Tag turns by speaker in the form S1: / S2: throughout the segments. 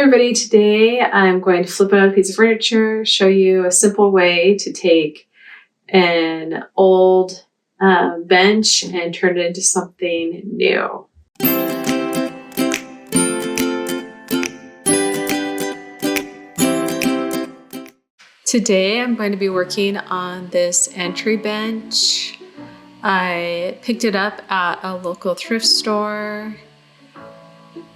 S1: everybody, today I'm going to flip out a piece of furniture, show you a simple way to take an old bench and turn it into something new. Today I'm going to be working on this entry bench. I picked it up at a local thrift store.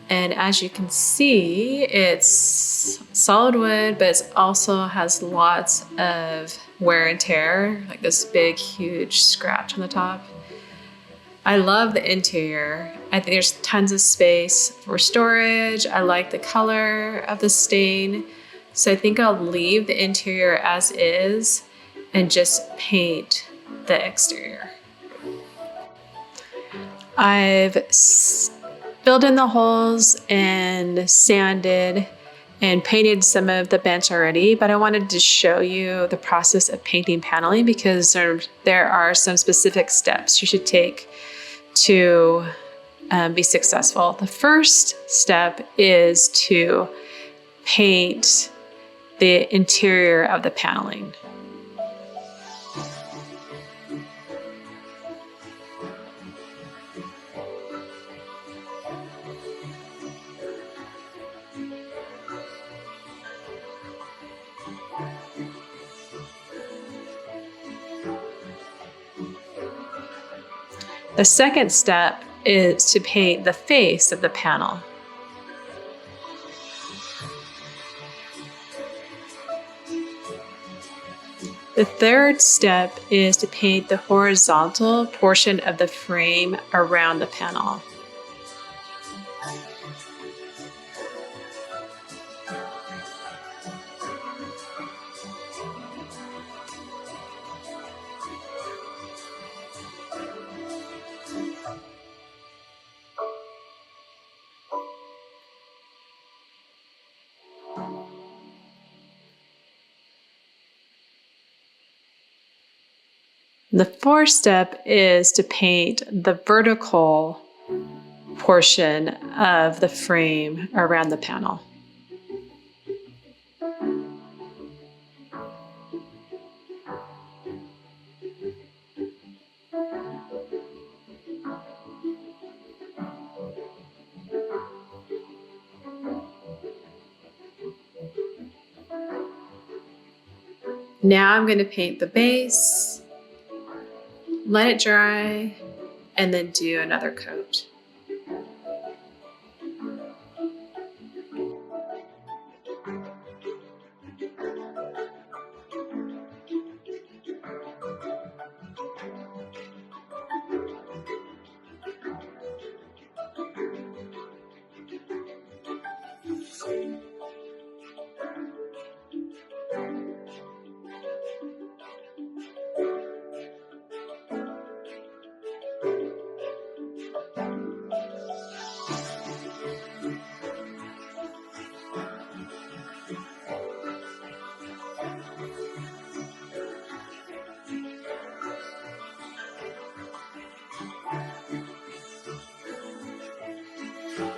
S1: And as you can see, it's solid wood, but it also has lots of wear and tear, like this big, huge scratch on the top. I love the interior. I think there's tons of space for storage. I like the color of the stain. So I think I'll leave the interior as is and just paint the exterior. I've filled in the holes and sanded and painted some of the bench already, but I wanted to show you the process of painting paneling because there are some specific steps you should take to be successful. The first step is to paint the interior of the paneling. The second step is to paint the face of the panel. The third step is to paint the horizontal portion of the frame around the panel. The fourth step is to paint the vertical portion of the frame around the panel. Now I'm going to paint the base, let it dry, and then do another coat.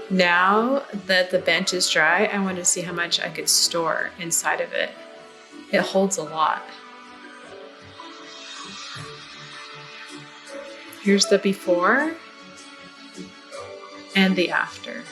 S1: Now that the bench is dry, I want to see how much I could store inside of it. It holds a lot. Here's the before and the after.